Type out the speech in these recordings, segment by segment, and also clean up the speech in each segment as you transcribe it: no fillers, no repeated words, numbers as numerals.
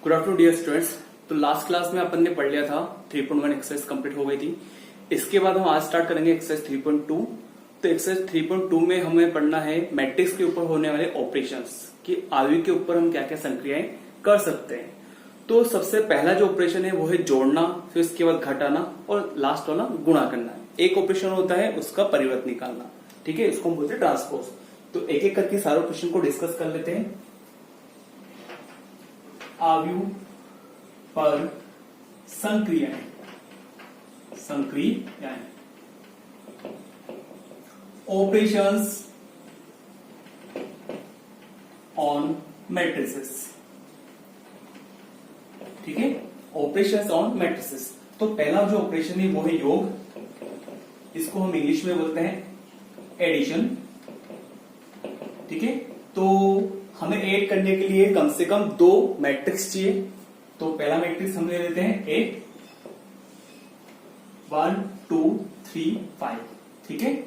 Good afternoon dear students. तो last class में अपन ने पढ़ लिया था 3.1 एक्सरसाइज कंप्लीट हो गई थी। इसके बाद हम आज स्टार्ट करेंगे एक्सरसाइज 3.2। तो एक्सरसाइज 3.2 में हमें पढ़ना है मैट्रिक्स के ऊपर होने वाले ऑपरेशंस कि आयु के ऊपर हम क्या क्या संक्रियाएं कर सकते हैं। तो सबसे पहला जो ऑपरेशन है वो है जोड़ना, फिर उसके बाद घटाना और लास्ट वाला गुणा करना। एक ऑपरेशन होता है उसका परिवर्त निकालना, ठीक है, इसको हम बोलते हैं ट्रांसपोज। तो एक एक करके सारे ऑपरेशन को डिस्कस कर लेते हैं। आयु पर संक्रियाएं, ऑपरेशंस ऑन मैट्रिसेस, ठीक है, ऑपरेशंस ऑन मैट्रिसेस। तो पहला जो ऑपरेशन है वो है योग, इसको हम इंग्लिश में बोलते हैं एडिशन, ठीक है। तो हमें ऐड करने के लिए कम से कम दो मैट्रिक्स चाहिए। तो पहला मैट्रिक्स हम ले लेते हैं ए 1 2 3 5, ठीक है,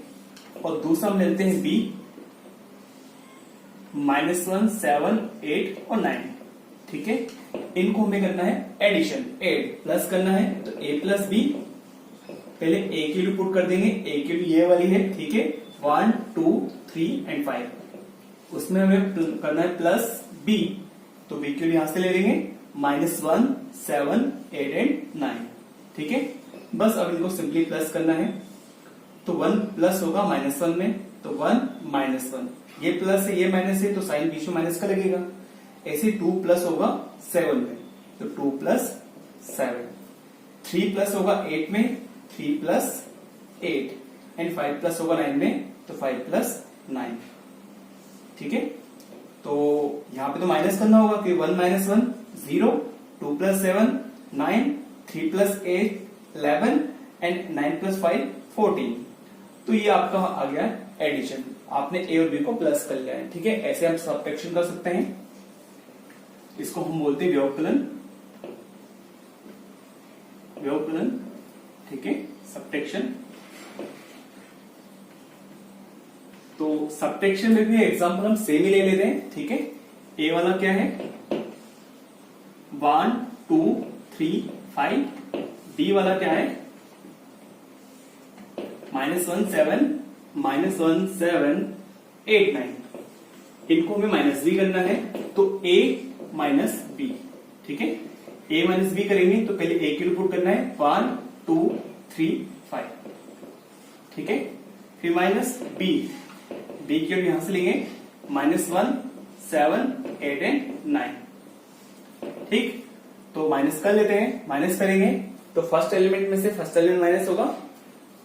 और दूसरा हम ले लेते हैं बी -1 7 8 और 9, ठीक है। इनको हमें करना है एडिशन, एड प्लस करना है। तो ए प्लस बी, पहले ए की वैल्यू पुट कर देंगे, ए की वैल्यू ये वाली है, ठीक है, 1 2 3 एंड 5। उसमें हमें करना है प्लस बी, तो बी की वैल्यू यहां से ले लेंगे -1 7 8 एंड 9, ठीक है। बस अब इनको सिंपली प्लस करना है। तो 1 प्लस होगा -1 में, तो 1 -1, ये प्लस है ये माइनस है, तो साइन बीच में माइनस का लगेगा। ऐसे 2 प्लस होगा 7 में, तो 2 प्लस 7, 3 प्लस होगा 8 में, 3 प्लस 8 एंड 5 प्लस होगा 9 में, तो 5 प्लस 9, ठीक है। तो यहां पे तो माइनस करना होगा कि 1 -1 0, 2 प्लस 7 9, 3 प्लस 8 11 एंड 9 प्लस 5 14। तो ये आपका आ गया एडिशन, आपने ए और बी को प्लस कर लिया है, ठीक है। ऐसे हम सब्ट्रैक्शन कर सकते हैं, इसको हम बोलते हैं व्यवकलन, ठीक है, सब्ट्रैक्शन। तो सब्ट्रैक्शन में भी एग्जांपल हम सेम ही ले लेते हैं, ठीक है। ए वाला क्या है 1 2 3 5, बी वाला क्या है -1 7 8 9। इनको हमें माइनस बी करना है, तो a माइनस बी, ठीक है। a माइनस बी करेंगे तो पहले a की वैल्यू पुट करना है 1 2 3 5, ठीक है। फिर माइनस बी, बी की वैल्यू यहां से लेंगे -1 7 8 एंड 9, ठीक। तो माइनस कर लेते हैं, माइनस करेंगे तो फर्स्ट एलिमेंट में से फर्स्ट एलिमेंट माइनस होगा,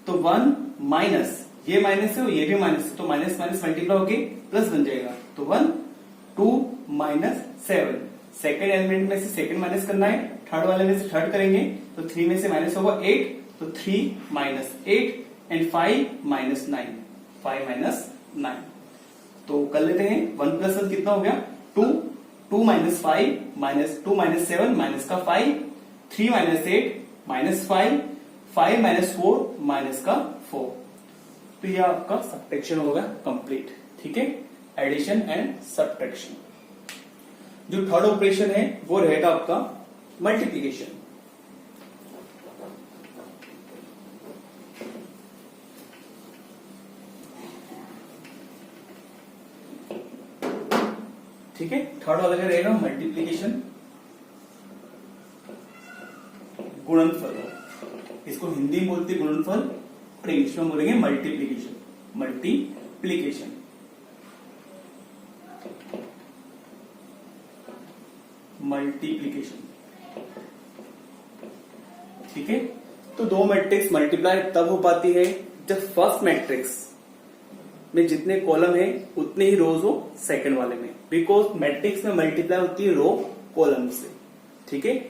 तो 1 माइनस, ये माइनस है और ये भी माइनस है, तो माइनस माइनस मल्टीप्लाई होके प्लस बन जाएगा। तो 1 2 -7, सेकेंड एलिमेंट में से सेकेंड माइनस करना है, थर्ड वाले में से थर्ड करेंगे, तो 3 में से माइनस होगा 8, तो 3 -8 एंड 5 -9, 5 -9। तो कर लेते हैं 1 + 1 कितना हो गया 2, 2 - 5 -2 -7 माइनस का 5, 3 -8 -5, 5 -4 माइनस का 4। तो यह आपका सब्ट्रैक्शन होगा कंप्लीट, ठीक है, एडिशन एंड सब्ट्रैक्शन। जो थर्ड ऑपरेशन है वो रहेगा आपका मल्टीप्लिकेशन। ठीक है, थर्ड वाला क्या रहेगा मल्टीप्लिकेशन, गुणनफल, इसको हिंदी में बोलते हैं गुणनफल और इंग्लिश में बोलेंगे मल्टीप्लिकेशन, मल्टीप्लिकेशन। ठीक है। तो दो मैट्रिक्स मल्टीप्लाई तब हो पाती है जब फर्स्ट मैट्रिक्स में जितने कॉलम है उतने ही रोज हो सेकंड वाले में, बिकॉज मैट्रिक्स में मल्टीप्लाई होती है रो कॉलम से, ठीक है।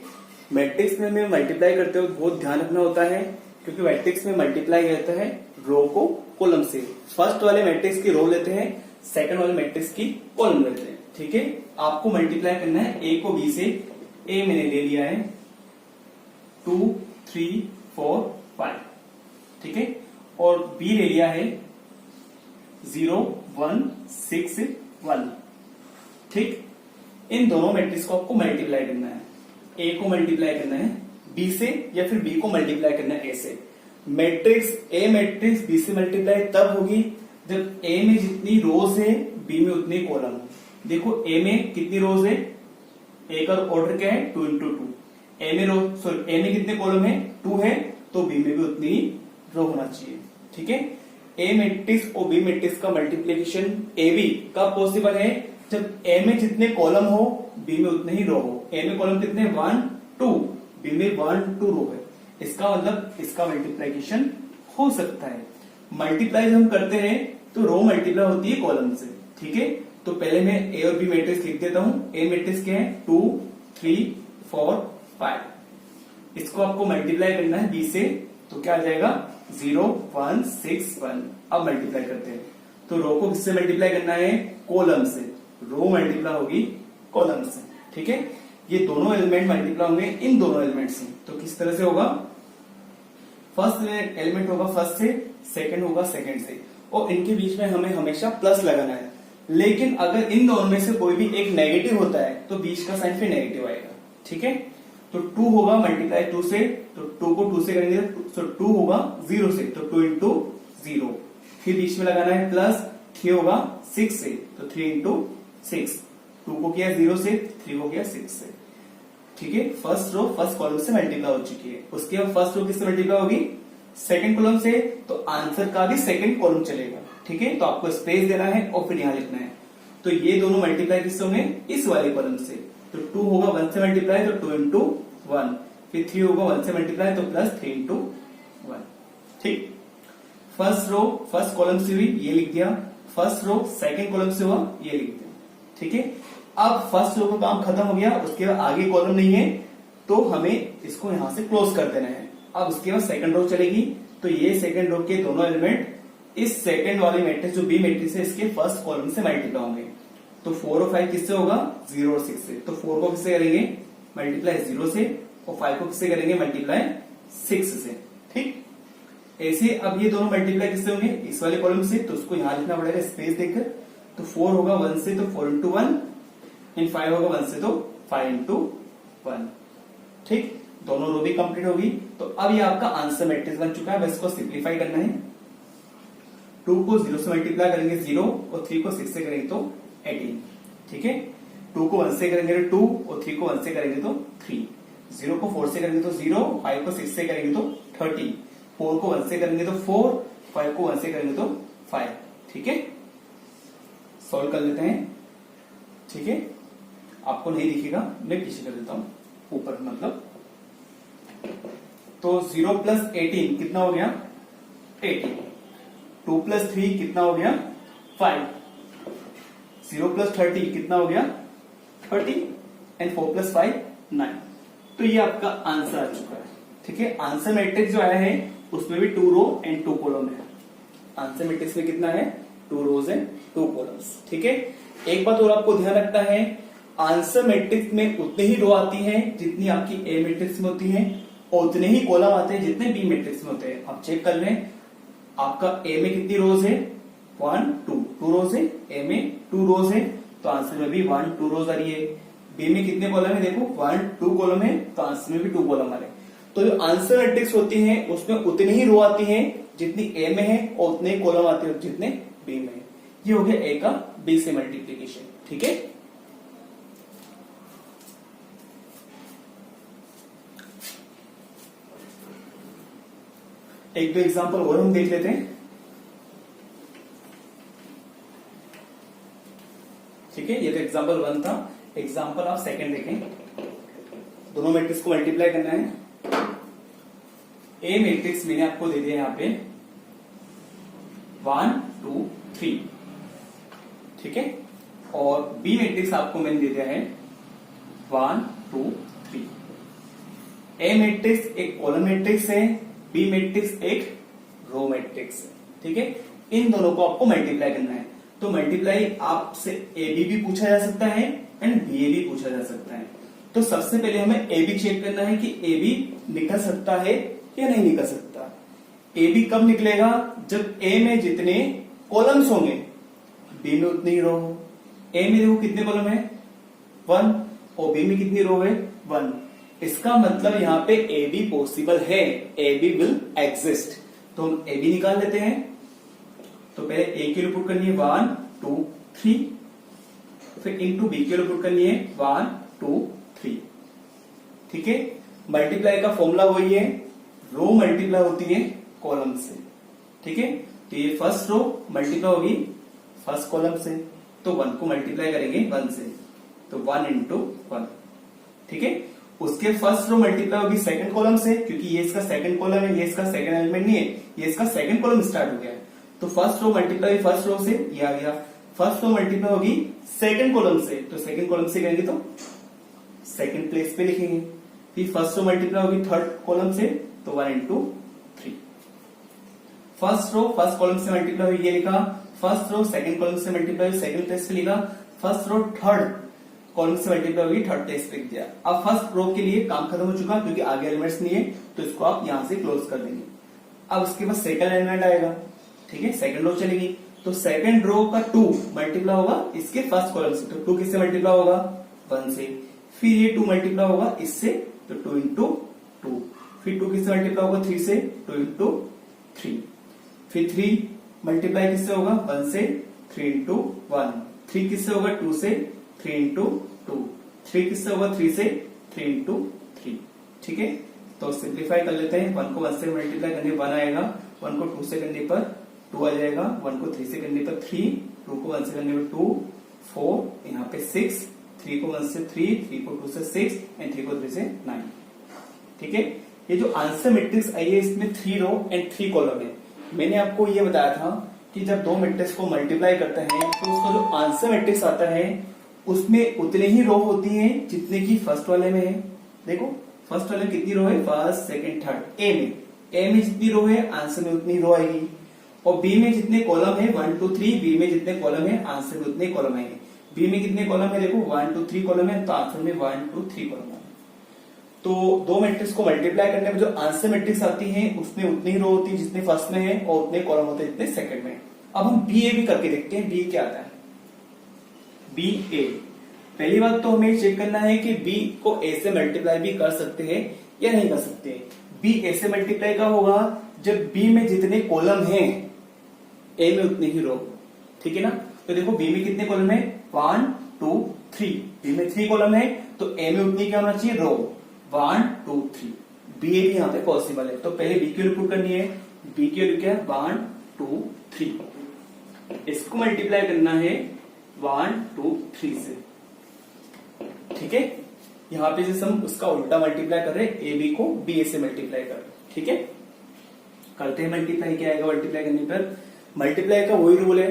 मैट्रिक्स में हमें मल्टीप्लाई करते हुए बहुत ध्यान रखना होता है, क्योंकि मैट्रिक्स में मल्टीप्लाई रहता है रो को कॉलम से। फर्स्ट वाले मैट्रिक्स की रो लेते हैं, सेकंड वाले मैट्रिक्स की कॉलम लेते हैं, ठीक है। आपको मल्टीप्लाई करना है ए को बी से, ए मैंने ले लिया है 2 3 4 5, ठीक है, और बी ले लिया है 0 1 6 1, ठीक। इन दोनों मैट्रिक्स को आपको मल्टीप्लाई करना है। ए को मल्टीप्लाई करना है बी से या फिर बी को मल्टीप्लाई करना है ए से। मैट्रिक्स ए मैट्रिक्स बी से मल्टीप्लाई तब होगी जब ए में जितनी रोज है बी में उतनी कॉलम हो। देखो ए में कितनी रोज है, ए का ऑर्डर क्या है 2 into 2। ए में रोज सॉरी ए में कितने कॉलम है 2 है, तो बी में भी उतनी रो होना चाहिए। ठीक है, ए मैट्रिक्स और बी मैट्रिक्स का मल्टीप्लीकेशन ए बी कब पॉसिबल है, जब ए में जितने कॉलम हो बी में उतने ही रो हो। ए में कॉलम कितने 1 2, बी में 1 2 रो है, इसका मतलब इसका मल्टीप्लीकेशन हो सकता है। मल्टीप्लाई हम करते हैं तो रो मल्टीप्लाई होती है कॉलम से। ठीक है, तो पहले मैं ए और बी मैट्रिक्स लिख देता हूं। ए मैट्रिक्स क्या है 2 3 4 5। इसको आपको मल्टीप्लाई करना है बी से, तो क्या आ जाएगा 0 1 6 1। अब मल्टीप्लाई करते हैं, तो रो को किससे मल्टीप्लाई करना है, कॉलम से। रो मल्टीप्लाई होगी कॉलम से। ठीक है, ये दोनों एलिमेंट मल्टीप्लाई होंगे इन दोनों एलिमेंट से। तो किस तरह से होगा, फर्स्ट एलिमेंट होगा फर्स्ट से, सेकंड होगा सेकंड से, और इनके बीच में हमें हमेशा प्लस लगाना है। लेकिन अगर इन दोनों में से कोई भी एक नेगेटिव होता है तो बीच का साइन फिर नेगेटिव आएगा। ठीक है, तो 2 होगा मल्टीप्लाई 2 से, तो 2 को 2 से करेंगे तो 2 होगा 0 से, तो 2 into 0। फिर बीच में लगाना है प्लस, 3 होगा 6 से, तो 3 into 6। 2 को किया 0 से, 3 को किया 6 से। ठीक है, फर्स्ट रो फर्स्ट कॉलम से मल्टीप्लाई हो चुकी है। उसके बाद फर्स्ट रो किससे मल्टीप्लाई होगी, सेकंड कॉलम से, तो आंसर का भी सेकंड कॉलम चलेगा। ठीक है, तो आपको स्पेस देना है और फिर यहां लिखना है। तो ये दोनों मल्टीप्लाई किससे होंगे, इस वाले कॉलम से। तो 2 होगा 1 से मल्टीप्लाई, तो 2 into 1। फिर 3 होगा 1 से मल्टीप्लाई, तो प्लस 3 into 1। ठीक, फर्स्ट रो फर्स्ट कॉलम से हुई, ये लिख दिया। फर्स्ट रो सेकंड कॉलम से हुआ, ये लिख दिया। ठीक है, अब फर्स्ट रो का काम खत्म हो गया, उसके बाद आगे कॉलम नहीं है, तो हमें इसको यहां से क्लोज कर देना है। अब उसके बाद सेकंड रो चलेगी, तो ये सेकंड रो के दोनों एलिमेंट इस सेकंड वाली मैट्रिक्स जो बी मैट्रिक्स है इसके फर्स्ट कॉलम से मल्टीप्लाई होंगे। तो 4 और 5 किससे होगा, 0 और 6 से। तो 4 को किससे करेंगे, मल्टीप्लाई 0 से, और 5 को किससे करेंगे, मल्टीप्लाई 6 से। ठीक, ऐसे अब ये दोनों मल्टीप्लाई किससे होंगे, इस वाले कॉलम से, तो उसको यहां लिखना पड़ेगा स्पेस देकर। तो 4 होगा 1 से, तो 4 into 1, एंड 5 होगा 1 से, तो 5 into 1। ठीक, दोनों रो भी कंप्लीट होगी। तो अब ये आपका आंसर मैट्रिक्स बन चुका है, बस इसको सिंप्लीफाई करना है। 2 को 0 से मल्टीप्लाई करेंगे 0, और 3 को 6 से करेंगे तो 18। ठीक है, 2 को 1 से करेंगे तो 2, और 3 को 1 से करेंगे तो 3। 0 को 4 से करेंगे तो 0, 5 को 6 से करेंगे तो 30, 4 को 1 से करेंगे तो 4, 5 को 1 से करेंगे तो 5। ठीक है, सॉल्व कर लेते हैं। ठीक है, आपको नहीं दिखेगा, मैं पीछे कर देता हूं, ऊपर मतलब। तो 0 प्लस 18 कितना हो गया, 18। 2 प्लस 3 कितना हो गया, 5। 0 प्लस 30 कितना हो गया, 30, एंड 4 प्लस 5 9। तो ये आपका आंसर आ चुका है। ठीक है, आंसर मैट्रिक्स जो आया है उसमें भी 2 रो एंड 2 कॉलम है। आंसर मैट्रिक्स में कितना है, 2 रोज एंड 2 कॉलम्स। ठीक है, एक बात और आपको ध्यान रखना है, आंसर मैट्रिक्स में उतनी ही रो आती है जितनी आपकी ए मैट्रिक्स में होती है, और उतने ही कॉलम आते हैं जितने बी मैट्रिक्स में होते हैं। आप चेक कर लें, आपका ए में कितनी रोज है, 1 2 रोज है, ए में 2 रोज है, तो आंसर में भी 1 2 रोज आ रही है। बी में कितने कॉलम है, देखो 1 2 कॉलम है, तो आंसर में भी 2 कॉलम आ रहे हैं। तो जो आंसर मैट्रिक्स होती है उसमें उतनी ही रो आती है जितनी ए में है, और उतने ही कॉलम आते हैं जितने बी में है। ये हो गया ए का बी से मल्टीप्लीकेशन। ठीक है, एक दो एग्जांपल और हम देख लेते हैं। ठीक है, ये तो एग्जांपल 1 था। एग्जांपल आप सेकंड देखें, दोनों मैट्रिक्स को मल्टीप्लाई करना है। ए मैट्रिक्स मैंने आपको दे दिया यहां पे 1 2 3। ठीक है, और बी मैट्रिक्स आपको मैंने दे दिया है 1 2 3। ए मैट्रिक्स एक कॉलम मैट्रिक्स है, बी मैट्रिक्स एक रो मैट्रिक्स है। ठीक है, इन दोनों को आपको मल्टीप्लाई करना है। तो मल्टीप्लाई आपसे ए बी भी पूछा जा सकता है एंड बी ए भी पूछा जा सकता है। तो सबसे पहले हमें ए बी चेक करना है कि ए बी निकल सकता है या नहीं निकल सकता। ए बी कब निकलेगा, जब ए में जितने कॉलम्स होंगे बी में उतनी ही रो हो। ए में देखो कितने कॉलम है, 1, और बी में कितनी रो है, 1। इसका मतलब यहाँ पे ए बी पॉसिबल है, ए बी विल एग्जिस्ट। तो हम ए बी निकाल लेते हैं। तो पहले ए की वैल्यू पुट करनी है 1 2 3, फिर इंटू बी की वैल्यू पुट करनी है 1 2 3। ठीक है, मल्टीप्लाई का फॉर्मूला वही है, रो मल्टीप्लाई होती है कॉलम से। ठीक है, तो ये फर्स्ट रो मल्टीप्लाई होगी फर्स्ट कॉलम से, तो 1 को मल्टीप्लाई करेंगे 1 से, तो 1 इंटू 1। ठीक है, उसके फर्स्ट रो मल्टीप्लाई होगी सेकंड कॉलम से, क्योंकि ये इसका सेकंड कॉलम है, ये इसका सेकंड एलिमेंट नहीं है, ये इसका सेकंड कॉलम स्टार्ट हो गया है। तो first row multiply first row से, ये आ गया। फर्स्ट रो मल्टीप्लाई होगी सेकंड कॉलम से, तो सेकंड कॉलम से करेंगे तो सेकंड प्लेस पे लिखेंगे। फिर फर्स्ट रो मल्टीप्लाई होगी थर्ड कॉलम से, तो 1 into 3। First row first column से मल्टीप्लाई हुई, ये लिखा। फर्स्ट रो सेकंड कॉलम से मल्टीप्लाई हुई, सेकंड प्लेस पे लिखा। फर्स्ट रो थर्ड कॉलम से मल्टीप्लाई होगी, थर्ड प्लेस पे लिख दिया। अब फर्स्ट रो के लिए काम खत्म हो चुका, क्योंकि आगे एलिमेंट्स नहीं है, तो इसको आप यहां से क्लोज कर देंगे। अब उसके बाद सेकंड एलिमेंट आएगा। ठीक है, सेकंड रो चलेगी, तो सेकंड रो का 2 मल्टीप्लाई होगा इसके फर्स्ट कॉलम से, तो 2 किससे मल्टीप्लाई होगा 1 से। फिर ये 2 मल्टीप्लाई होगा इससे, तो 2 इंटू 2। फिर 2 किससे मल्टीप्लाई होगा 3 से, 2 इंटू 3। फिर 3 मल्टीप्लाई किससे होगा 1 से, 3 इंटू 1। 3 किससे होगा 2 से, 3 इंटू 2। 3 किससे होगा 3 से, 3 इंटू 3। ठीक है, तो सिंप्लीफाई कर लेते हैं। 1 को 1 से मल्टीप्लाई करने 1 आएगा, 1 को 2 से करने पर 2 आ जाएगा, 1 को 3 से करने पर 3, 2 को 1 से करने पर 2, 4, यहाँ पे 6, 3 को 1 से 3, 3 को 2 से 6 एंड 3 को 3 से 9। ठीक है, ये जो आंसर मैट्रिक्स आई है इसमें 3 रो एंड 3 कॉलम है। मैंने आपको ये बताया था कि जब दो मैट्रिक्स को मल्टीप्लाई करते हैं तो उसका जो आंसर मैट्रिक्स आता है उसमें उतने ही रो होती है जितने की फर्स्ट वाले में है। देखो फर्स्ट वाले में कितनी रो है, फर्स्ट सेकंड थर्ड। ए में जितनी रो है आंसर में उतनी रो आएगी, और बी में जितने कॉलम है 1 2 3, बी में जितने कॉलम है आंसर में उतने कॉलम आएंगे। बी में कितने कॉलम है, देखो 1 2 3 कॉलम है, तो आंसर में 1 2 3 कॉलम है। तो दो मैट्रिक्स को मल्टीप्लाई करने में जो आंसर मैट्रिक्स आती है उसमें उतनी रो होती है जितने फर्स्ट में है, और उतने कॉलम होते हैं जितने सेकंड में। अब हम बी ए भी करके देखते हैं, बी क्या आता है। बी ए, पहली बात तो हमें चेक करना है कि बी को ए से मल्टीप्लाई भी कर सकते हैं या नहीं कर सकते। बी ए से मल्टीप्लाई का होगा जब बी में जितने कॉलम हैं ए में उतने ही रो। ठीक है ना, तो देखो बी में कितने कॉलम है 1 2 3, बी में 3 कॉलम है तो ए में उतनी क्या होना चाहिए रो 1 2 3। बी ए भी यहाँ पे पॉसिबल है, तो पहले बी की वैल्यू पुट करनी है। बी की वैल्यू क्या है 1 2 3, इसको मल्टीप्लाई करना है 1 2 3 से। ठीक है, यहाँ पे जैसे हम उसका उल्टा मल्टीप्लाई कर रहे हैं, ए बी को बी ए से मल्टीप्लाई कर रहे हैं। ठीक है, करते हैं मल्टीप्लाई। क्या आएगा मल्टीप्लाई करने पर, मल्टीप्लाई का वही रूल है,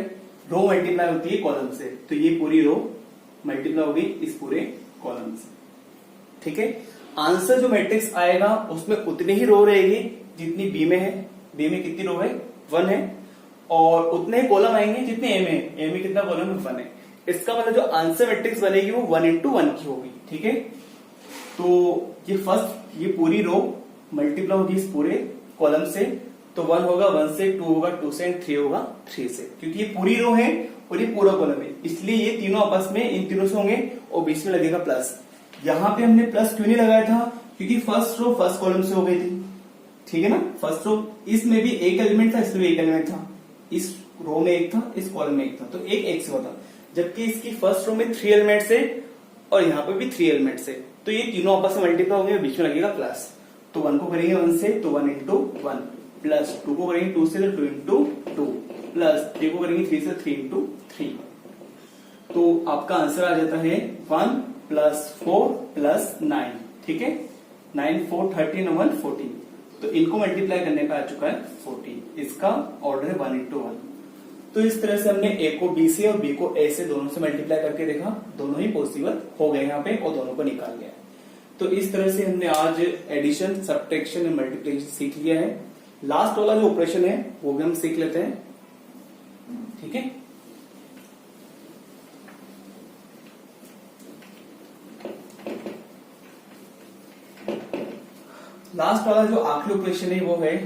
रो मल्टीप्लाई होती है कॉलम से, तो ये पूरी रो मल्टीप्लाई होगी इस पूरे कॉलम से। ठीक है, आंसर जो मैट्रिक्स आएगा उसमें उतनी ही रो रहेगी जितनी बी में है। बी में कितनी रो है 1 है, और उतने ही कॉलम आएंगे जितने ए में है। ए में कितना कॉलम है 1 है। इसका मतलब जो आंसर मैट्रिक्स बनेगी वो 1 इंटू 1 की होगी। ठीक है, तो ये फर्स्ट ये पूरी रो मल्टीप्लाई होगी इस पूरे कॉलम से, तो 1 होगा 1 से, 2 होगा 2 से, एंड 3 होगा 3 से, क्योंकि ये पूरी रो है और ये पूरा कॉलम है, इसलिए ये तीनों आपस में इन तीनों से होंगे और बीच में लगेगा प्लस। यहां पे हमने प्लस क्यों नहीं लगाया था, क्योंकि फर्स्ट रो फर्स्ट कॉलम से हो गई थी। ठीक है ना, फर्स्ट रो इसमें भी एक एलिमेंट था, इसमें भी एक एलिमेंट था, इस रो में एक था, इस कॉलम में एक था, तो एक एक से होता। जबकि इसकी फर्स्ट रो में 3 एलिमेंट्स है और यहाँ पे भी 3 एलिमेंट्स है, तो ये तीनों आपस में मल्टीप्लाई होंगे, बीच में लगेगा प्लस। तो 1 को करेंगे 1 से, तो 1 इंटू 1, प्लस 2 को करेंगे 2 से, तो 2 इंटू 2, प्लस 3 को करेंगे 3 से, 3 इंटू 3। तो आपका आंसर आ जाता है 1 प्लस 4 प्लस 9। ठीक है, 9 4 13 1 14, तो इनको मल्टीप्लाई करने पे आ चुका है 14। इसका ऑर्डर है 1 इंटू 1। तो इस तरह से हमने ए को बी से और बी को ए से दोनों से मल्टीप्लाई करके देखा, दोनों ही पॉसिबल हो गए यहाँ पे और दोनों को निकाल लिया। तो इस तरह से हमने आज एडिशन सब्ट्रैक्शन और मल्टीप्लिकेशन सीख लिया है। लास्ट वाला जो ऑपरेशन है वो भी हम सीख लेते हैं। ठीक है, लास्ट वाला जो आखिरी ऑपरेशन है वो है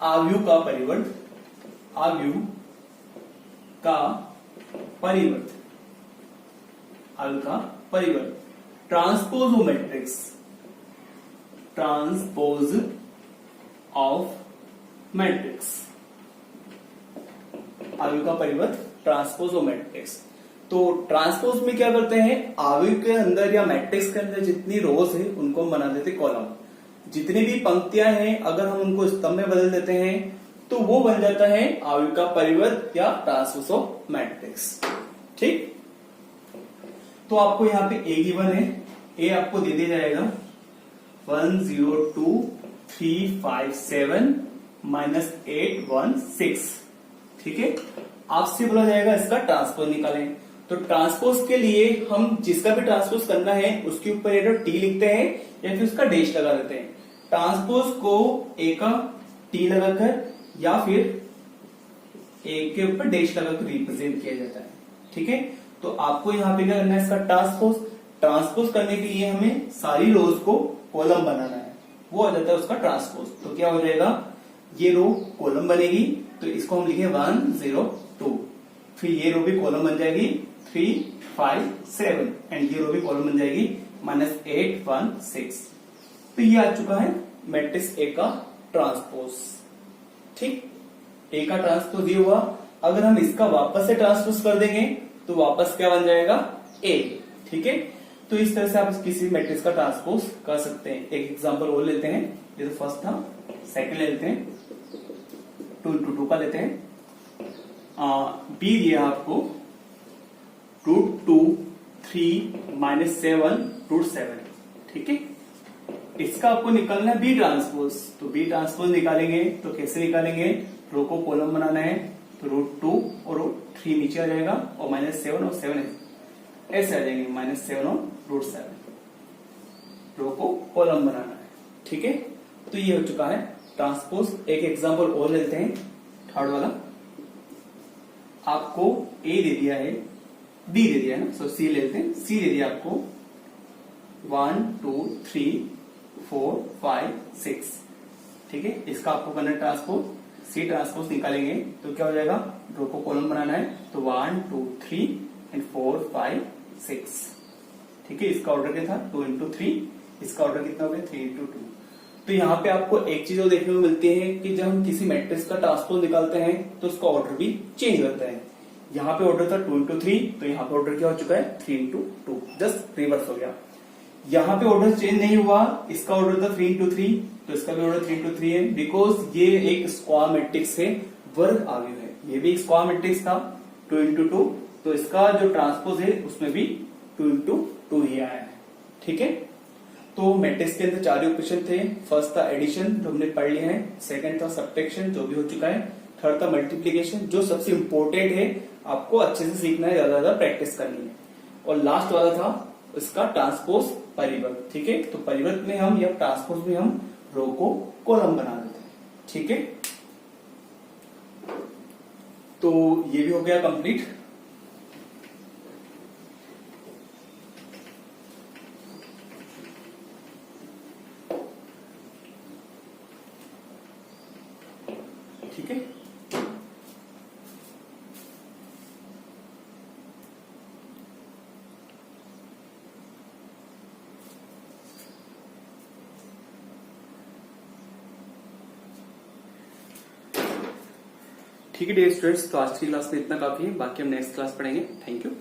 आव्यूह का परिवर्त। आव्यूह का परिवर्त, आव्यूह का परिवर्त, transpose of matrix. Transpose of matrix, आयु का परिवर्त ट्रांसपोज ऑफ मैट्रिक्स। तो ट्रांसपोज में क्या करते हैं, आयु के अंदर या मैट्रिक्स के अंदर जितनी रोज है उनको हम बना देते कॉलम, जितनी भी पंक्तियां हैं अगर हम उनको स्तंभ में बदल देते हैं तो वो बन जाता है आयु का परिवर्त या ट्रांसपोज ऑफ मैट्रिक्स। ठीक, तो आपको यहाँ पे ए गिवन है, ए आपको दे दिया जाएगा 102357 -816। ठीक है, आपसे बोला जाएगा इसका ट्रांसपोज निकालें। तो ट्रांसपोज के लिए हम जिसका भी ट्रांसपोज करना है उसके ऊपर या तो टी लिखते हैं या फिर उसका डैश लगा देते हैं। ट्रांसपोज को ए का टी लगाकर या फिर ए के ऊपर डैश लगाकर रिप्रेजेंट किया जाता है। ठीक है, तो आपको यहाँ पे क्या करना है, इसका ट्रांसपोज। ट्रांसपोज करने के लिए हमें सारी रोज को कॉलम बनाना है, वो आ जाता है उसका ट्रांसपोज। तो क्या हो जाएगा, ये रो कॉलम बनेगी तो इसको हम लिखे 102, फिर ये रो भी कॉलम बन जाएगी 357 एंड ये रो भी कॉलम बन जाएगी -816। तो ये आ चुका है मैट्रिक्स ए का ट्रांसपोज। ठीक, ए का ट्रांसपोज ये हुआ। अगर हम इसका वापस से ट्रांसपोज कर देंगे तो वापस क्या बन जाएगा, ए। ठीक है, तो इस तरह से आप किसी मैट्रिक्स का ट्रांसपोज कर सकते हैं। एक एग्जांपल और लेते हैं, ये तो फर्स्ट था, सेकंड ले लेते हैं, 2 into 2 का लेते हैं। बी दिया आपको √2 3 -7 √7। ठीक है, इसका आपको निकालना है बी ट्रांसपोज। तो बी ट्रांसपोज निकालेंगे तो कैसे निकालेंगे, रो को कॉलम बनाना है तो √2 और √3 नीचे आ जाएगा और -7 और 7 ऐसे आ जाएंगे, -7 और √7। रो को कॉलम बनाना है। ठीक है, तो ये हो चुका है ट्रांसपोज। एक एग्जांपल और लेते हैं, थर्ड वाला। आपको ए दे दिया है, बी दे दिया है ना, सो सी लेते हैं। सी दे दिया आपको 1 2 3 4 5 6। ठीक है, इसका आपको करना है ट्रांसपोज। सी ट्रांसपोज निकालेंगे तो क्या हो जाएगा, रो को कॉलम बनाना है तो 1 2 3 एंड 4 5 6। ठीक है, इसका ऑर्डर क्या था 2 into 3, इसका ऑर्डर कितना हो गया 3 into 2। तो यहाँ पे आपको एक चीज और देखने को मिलती है कि जब हम किसी मैट्रिक्स का ट्रांसपोज निकालते हैं तो उसका ऑर्डर भी चेंज होता है। यहाँ पे ऑर्डर था 2 into 3, तो यहाँ पे ऑर्डर क्या हो चुका है 3 into 2, जस्ट रिवर्स हो गया। यहाँ पे ऑर्डर चेंज नहीं हुआ, इसका ऑर्डर था 3 into 3, तो इसका भी ऑर्डर 3 into 3 है, बिकॉज ये एक स्क्वायर मैट्रिक्स है, वर्ग आव्यूह है। ये भी एक स्क्वायर मैट्रिक्स था 2 into 2, तो इसका जो ट्रांसपोज है उसमें भी 2 into 2 ही आया है। ठीक है, तो मैट्रिक्स के अंदर 4 ऑपरेशन थे। फर्स्ट था एडिशन जो हमने पढ़ लिया है, सेकंड था सब्ट्रैक्शन जो भी हो चुका है, थर्ड था मल्टीप्लिकेशन जो सबसे इंपॉर्टेंट है, आपको अच्छे से सीखना है, ज्यादा प्रैक्टिस करनी है, और लास्ट वाला था इसका ट्रांसपोज परिवर्त। ठीक है, तो परिवर्त में हम या ट्रांसपोज में हम रो को कॉलम बना देते हैं। ठीक है, तो ये भी हो गया कंप्लीट। ठीक है, ठीक है डियर स्टूडेंट्स, तो आज की क्लास में इतना काफी है, बाकी हम नेक्स्ट क्लास पढ़ेंगे। Thank you.